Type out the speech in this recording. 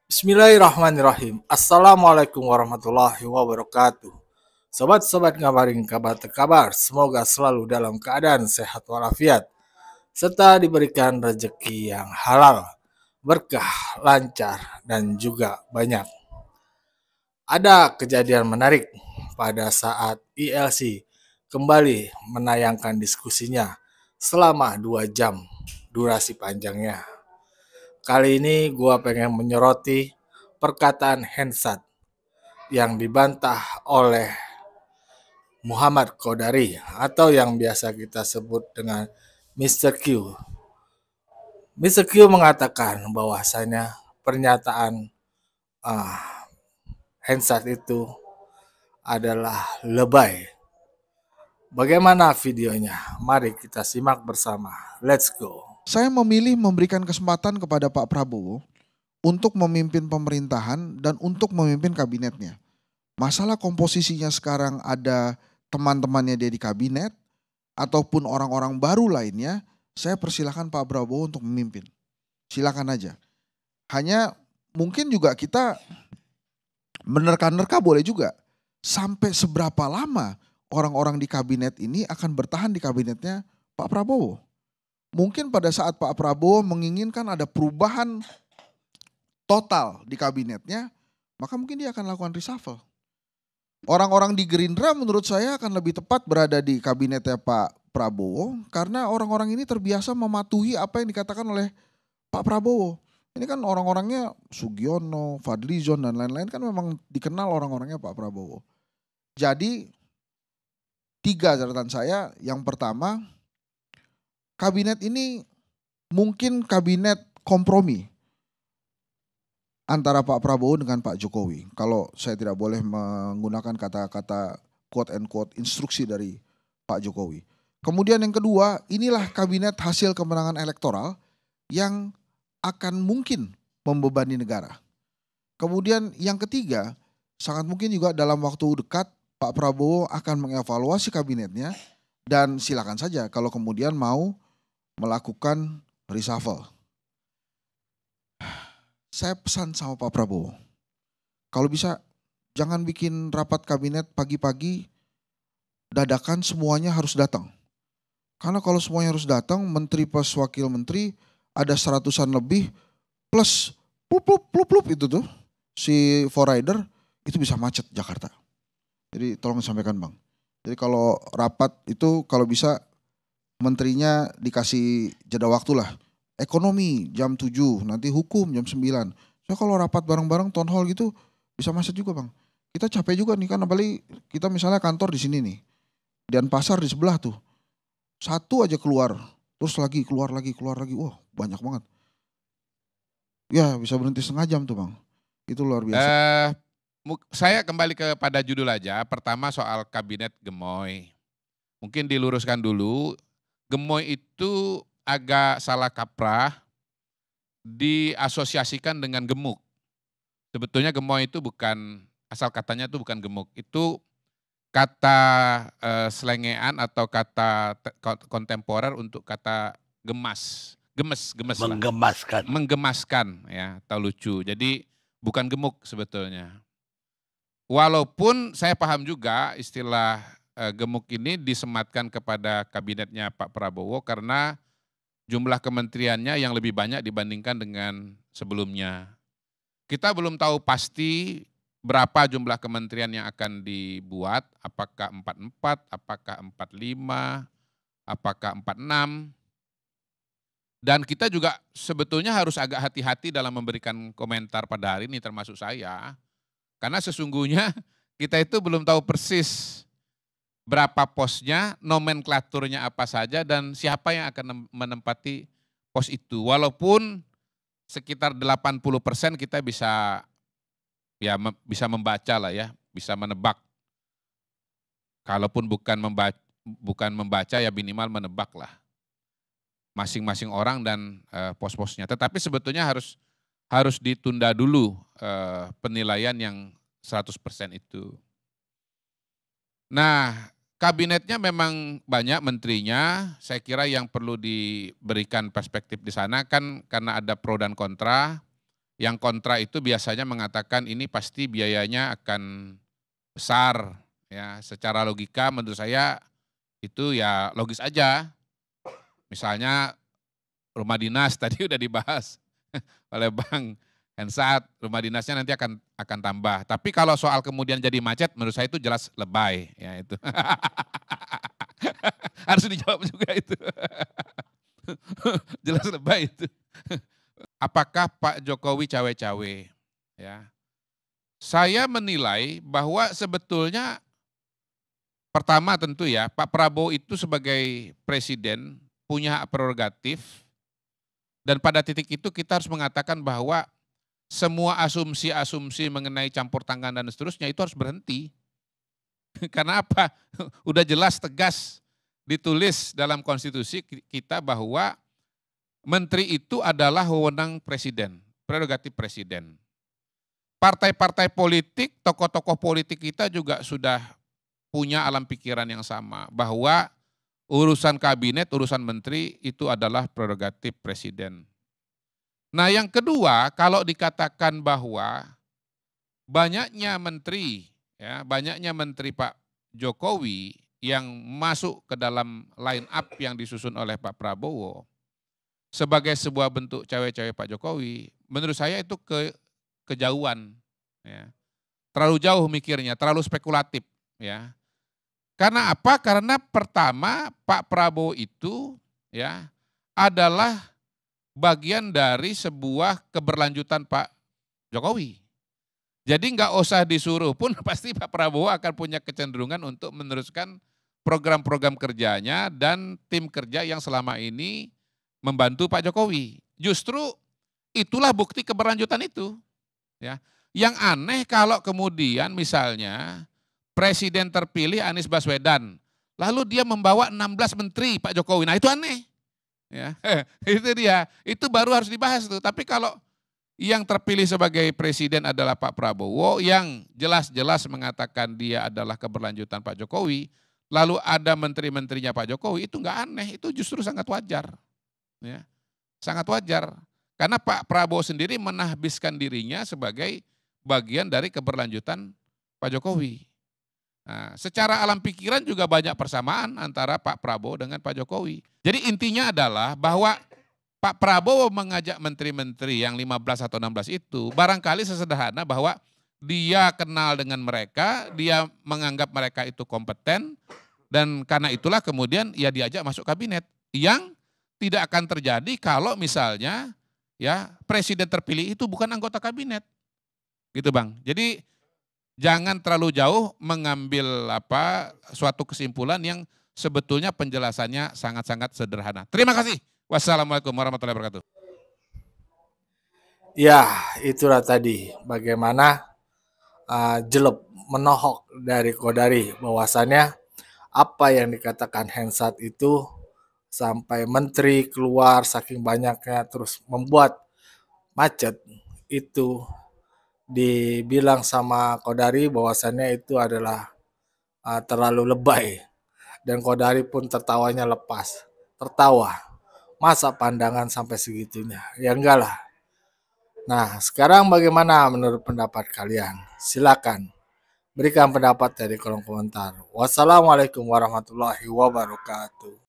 Bismillahirrahmanirrahim. Assalamualaikum warahmatullahi wabarakatuh. Sobat-sobat ngabaring kabar terkabar, semoga selalu dalam keadaan sehat walafiat, serta diberikan rezeki yang halal, berkah, lancar, dan juga banyak. Ada kejadian menarik pada saat ILC kembali menayangkan diskusinya selama 2 jam durasi panjangnya. Kali ini gua pengen menyoroti perkataan Hensat yang dibantah oleh Muhammad Qodari atau yang biasa kita sebut dengan Mr. Q. Mr. Q mengatakan bahwasanya pernyataan Hensat itu adalah lebay. Bagaimana videonya? Mari kita simak bersama. Let's go. Saya memilih memberikan kesempatan kepada Pak Prabowo untuk memimpin pemerintahan dan untuk memimpin kabinetnya. Masalah komposisinya sekarang ada teman-temannya dia di kabinet ataupun orang-orang baru lainnya, saya persilahkan Pak Prabowo untuk memimpin. Silakan aja. Hanya mungkin juga kita menerka-nerka boleh juga. Sampai seberapa lama orang-orang di kabinet ini akan bertahan di kabinetnya Pak Prabowo. Mungkin pada saat Pak Prabowo menginginkan ada perubahan total di kabinetnya, maka mungkin dia akan lakukan reshuffle. Orang-orang di Gerindra menurut saya akan lebih tepat berada di kabinetnya Pak Prabowo karena orang-orang ini terbiasa mematuhi apa yang dikatakan oleh Pak Prabowo. Ini kan orang-orangnya Sugiono, Fadlizon dan lain-lain kan memang dikenal orang-orangnya Pak Prabowo. Jadi 3 catatan saya, yang pertama, kabinet ini mungkin kabinet kompromi antara Pak Prabowo dengan Pak Jokowi. Kalau saya tidak boleh menggunakan kata-kata quote and quote instruksi dari Pak Jokowi. Kemudian yang kedua, inilah kabinet hasil kemenangan elektoral yang akan mungkin membebani negara. Kemudian yang ketiga, sangat mungkin juga dalam waktu dekat Pak Prabowo akan mengevaluasi kabinetnya dan silakan saja kalau kemudian mau melakukan reshuffle. Saya pesan sama Pak Prabowo, kalau bisa jangan bikin rapat kabinet pagi-pagi dadakan semuanya harus datang. Karena kalau semuanya harus datang, menteri plus wakil menteri ada 100-an lebih plus plup itu tuh si forrider itu bisa macet Jakarta. Jadi tolong sampaikan Bang. Jadi kalau rapat itu kalau bisa menterinya dikasih jeda waktu lah. Ekonomi jam 7, nanti hukum jam 9. So kalau rapat bareng-bareng town hall gitu bisa macet juga Bang. Kita capek juga nih kan, apalagi kita misalnya kantor di sini nih. Dan pasar di sebelah tuh. Satu aja keluar, terus lagi keluar lagi. Wah, banyak banget. Ya, bisa berhenti setengah jam tuh Bang. Itu luar biasa. Saya kembali kepada judul aja. Pertama soal kabinet gemoy. Mungkin diluruskan dulu. Gemoy itu agak salah kaprah diasosiasikan dengan gemuk. Sebetulnya gemoy itu bukan, asal katanya itu bukan gemuk. Itu kata selengean atau kata kontemporer untuk kata gemas. Gemes lah. Menggemaskan ya, atau lucu. Jadi bukan gemuk sebetulnya. Walaupun saya paham juga istilah gemuk ini disematkan kepada kabinetnya Pak Prabowo karena jumlah kementeriannya yang lebih banyak dibandingkan dengan sebelumnya. Kita belum tahu pasti berapa jumlah kementerian yang akan dibuat, apakah 44, apakah 45, apakah 46. Dan kita juga sebetulnya harus agak hati-hati dalam memberikan komentar pada hari ini termasuk saya. Karena sesungguhnya kita itu belum tahu persis berapa posnya, nomenklaturnya apa saja, dan siapa yang akan menempati pos itu. Walaupun sekitar 80% kita bisa membaca lah ya, bisa menebak. Kalaupun bukan membaca ya minimal menebak lah. Masing-masing orang dan pos-posnya. Tetapi sebetulnya harus ditunda dulu penilaian yang 100% itu. Nah, kabinetnya memang banyak menterinya, saya kira yang perlu diberikan perspektif di sana kan karena ada pro dan kontra, Yang kontra itu biasanya mengatakan ini pasti biayanya akan besar. Ya, secara logika menurut saya itu ya logis aja. Misalnya rumah dinas tadi udah dibahas oleh Bang Hensat, rumah dinasnya nanti akan tambah. Tapi kalau soal kemudian jadi macet, menurut saya itu jelas lebay, ya itu. Harus dijawab juga itu. Jelas lebay itu. Apakah Pak Jokowi cawe-cawe? Ya. Saya menilai bahwa sebetulnya pertama tentu ya, Pak Prabowo itu sebagai presiden punya hak prerogatif dan pada titik itu kita harus mengatakan bahwa semua asumsi-asumsi mengenai campur tangan dan seterusnya itu harus berhenti. Karena apa? Udah jelas tegas ditulis dalam konstitusi kita bahwa menteri itu adalah wewenang presiden, prerogatif presiden. Partai-partai politik, tokoh-tokoh politik kita juga sudah punya alam pikiran yang sama bahwa urusan kabinet, urusan menteri itu adalah prerogatif presiden. Nah yang kedua, kalau dikatakan bahwa banyaknya menteri Pak Jokowi yang masuk ke dalam line up yang disusun oleh Pak Prabowo sebagai sebuah bentuk cawe-cawe Pak Jokowi, menurut saya itu kejauhan, ya. Terlalu jauh mikirnya, terlalu spekulatif, ya. Karena apa? Karena pertama Pak Prabowo itu ya adalah bagian dari sebuah keberlanjutan Pak Jokowi. Jadi nggak usah disuruh pun pasti Pak Prabowo akan punya kecenderungan untuk meneruskan program-program kerjanya dan tim kerja yang selama ini membantu Pak Jokowi. Justru itulah bukti keberlanjutan itu. Ya. Yang aneh kalau kemudian misalnya Presiden terpilih Anies Baswedan, lalu dia membawa 16 menteri Pak Jokowi, nah itu aneh. Ya, itu dia, itu baru harus dibahas tuh. Tapi kalau yang terpilih sebagai presiden adalah Pak Prabowo yang jelas-jelas mengatakan dia adalah keberlanjutan Pak Jokowi, lalu ada menteri-menterinya Pak Jokowi, itu nggak aneh, itu justru sangat wajar. Ya, sangat wajar. Karena Pak Prabowo sendiri menahbiskan dirinya sebagai bagian dari keberlanjutan Pak Jokowi. Nah, secara alam pikiran juga banyak persamaan antara Pak Prabowo dengan Pak Jokowi. Jadi intinya adalah bahwa Pak Prabowo mengajak menteri-menteri yang 15 atau 16 itu barangkali sesederhana bahwa dia kenal dengan mereka, dia menganggap mereka itu kompeten dan karena itulah kemudian ya diajak masuk kabinet yang tidak akan terjadi kalau misalnya ya presiden terpilih itu bukan anggota kabinet. Gitu Bang. Jadi jangan terlalu jauh mengambil suatu kesimpulan yang sebetulnya penjelasannya sangat-sangat sederhana. Terima kasih. Wassalamualaikum warahmatullahi wabarakatuh. Ya, itulah tadi bagaimana jelek menohok dari Kodari bahwasannya apa yang dikatakan Hensat itu sampai menteri keluar saking banyaknya terus membuat macet itu dibilang sama Kodari bahwasannya itu adalah terlalu lebay dan Kodari pun tertawanya lepas, tertawa. Masa pandangan sampai segitunya? Ya enggak lah. Nah, sekarang bagaimana menurut pendapat kalian? Silakan berikan pendapat dari kolom komentar. Wassalamualaikum warahmatullahi wabarakatuh.